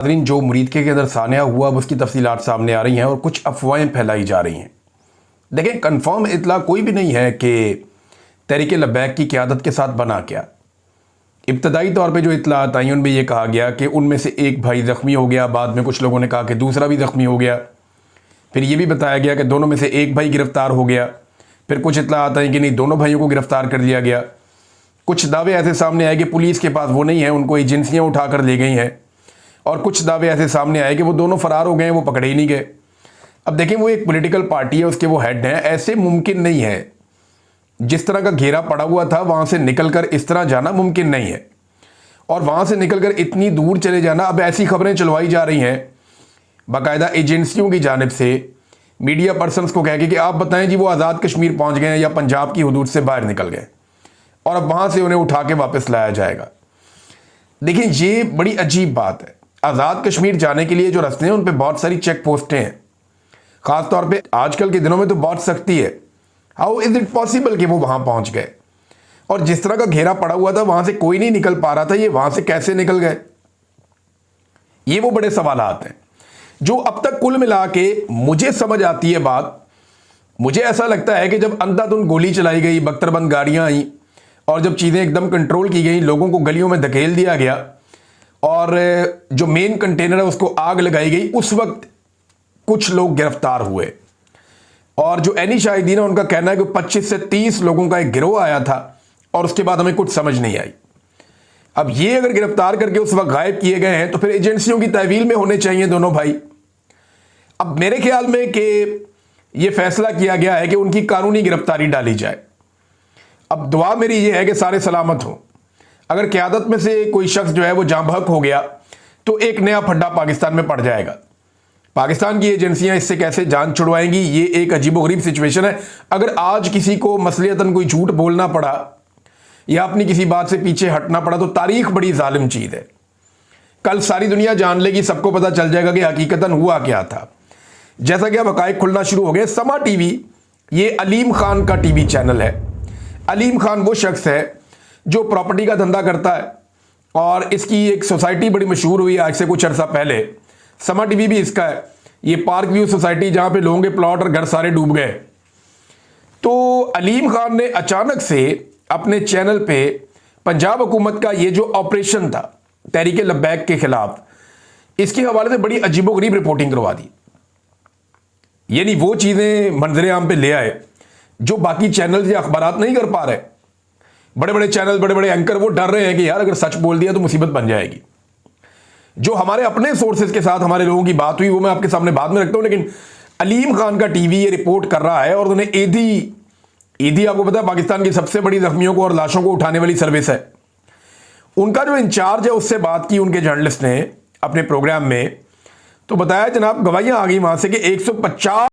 नाज़रीन, जो मुरीदके के अंदर सानिया हुआ अब उसकी तफसीलात सामने आ रही हैं और कुछ अफवाहें फैलाई जा रही हैं। देखें, कंफर्म इतला कोई भी नहीं है कि तहरीक लब्बैक की क़यादत के साथ बना क्या। इब्तदाई तौर पे जो इतलात आई उनमें यह कहा गया कि उनमें से एक भाई ज़ख्मी हो गया, बाद में कुछ लोगों ने कहा कि दूसरा भी ज़ख्मी हो गया, फिर ये भी बताया गया कि दोनों में से एक भाई गिरफ़्तार हो गया, फिर कुछ इतलात आई कि नहीं दोनों भाइयों को गिरफ़्तार कर लिया गया। कुछ दावे ऐसे सामने आए कि पुलिस के पास वो नहीं है, उनको एजेंसियाँ उठा कर ले गई हैं, और कुछ दावे ऐसे सामने आए कि वो दोनों फरार हो गए हैं, वो पकड़े ही नहीं गए। अब देखें, वो एक पॉलिटिकल पार्टी है, उसके वो हेड हैं, ऐसे मुमकिन नहीं है। जिस तरह का घेरा पड़ा हुआ था वहाँ से निकलकर इस तरह जाना मुमकिन नहीं है, और वहाँ से निकलकर इतनी दूर चले जाना। अब ऐसी खबरें चलवाई जा रही हैं बाकायदा एजेंसियों की जानिब से, मीडिया पर्सनस को कह के कि आप बताएं जी वो आज़ाद कश्मीर पहुँच गए हैं या पंजाब की हदूद से बाहर निकल गए, और अब वहाँ से उन्हें उठा के वापस लाया जाएगा। देखिए, ये बड़ी अजीब बात है। आज़ाद कश्मीर जाने के लिए जो रास्ते हैं उन पर बहुत सारी चेक पोस्टें हैं, ख़ासतौर पे आजकल के दिनों में तो बहुत सख्ती है। हाउ इज़ इट पॉसिबल कि वो वहाँ पहुँच गए, और जिस तरह का घेरा पड़ा हुआ था वहाँ से कोई नहीं निकल पा रहा था, ये वहाँ से कैसे निकल गए? ये वो बड़े सवालात हैं जो अब तक कुल मिला के मुझे समझ आती है बात। मुझे ऐसा लगता है कि जब अंधाधुंध गोली चलाई गई, बख्तरबंद गाड़ियाँ आई, और जब चीज़ें एकदम कंट्रोल की गई, लोगों को गलियों में धकेल दिया गया, और जो मेन कंटेनर है उसको आग लगाई गई, उस वक्त कुछ लोग गिरफ्तार हुए। और जो एनी शाहिदीन है उनका कहना है कि 25 से 30 लोगों का एक गिरोह आया था, और उसके बाद हमें कुछ समझ नहीं आई। अब ये अगर गिरफ्तार करके उस वक्त गायब किए गए हैं तो फिर एजेंसियों की तहवील में होने चाहिए दोनों भाई। अब मेरे ख्याल में कि ये फैसला किया गया है कि उनकी कानूनी गिरफ्तारी डाली जाए। अब दुआ मेरी ये है कि सारे सलामत हों। अगर क़यादत में से कोई शख्स जो है वो जाँ बहक हो गया तो एक नया फड्डा पाकिस्तान में पड़ जाएगा। पाकिस्तान की एजेंसियां इससे कैसे जान छुड़वाएंगी, ये एक अजीबोगरीब सिचुएशन है। अगर आज किसी को मसलियतन कोई झूठ बोलना पड़ा या अपनी किसी बात से पीछे हटना पड़ा तो तारीख बड़ी जालिम चीज़ है। कल सारी दुनिया जान लेगी, सबको पता चल जाएगा कि हकीकतन हुआ क्या था। जैसा कि अब हकायक खुलना शुरू हो गए। समा टीवी ये अलीम खान का टीवी चैनल है। अलीम खान वो शख्स है जो प्रॉपर्टी का धंधा करता है, और इसकी एक सोसाइटी बड़ी मशहूर हुई आज से कुछ अर्सा पहले। समा टीवी भी इसका है। ये पार्क व्यू सोसाइटी जहां पे लोगों के प्लॉट और घर सारे डूब गए। तो अलीम खान ने अचानक से अपने चैनल पे पंजाब हुकूमत का ये जो ऑपरेशन था तहरीक लब्बैक के खिलाफ, इसके हवाले से बड़ी अजीबोगरीब रिपोर्टिंग करवा दी। यानी वो चीज़ें मंजरे आम पे ले आए जो बाकी चैनल या अखबारात नहीं कर पा रहे। बड़े बड़े चैनल, बड़े बड़े एंकर वो डर रहे हैं कि यार अगर सच बोल दिया तो मुसीबत बन जाएगी। जो हमारे अपने सोर्सेज के साथ हमारे लोगों की बात हुई वो मैं आपके सामने बाद में रखता हूं, लेकिन अलीम खान का टीवी ये रिपोर्ट कर रहा है, और उन्होंने ईदी आपको पता है पाकिस्तान की सबसे बड़ी जख्मियों को और लाशों को उठाने वाली सर्विस है। उनका जो इंचार्ज है उससे बात की उनके जर्नलिस्ट ने अपने प्रोग्राम में, तो बताया जनाब गवाहियां आ गई वहां से कि 150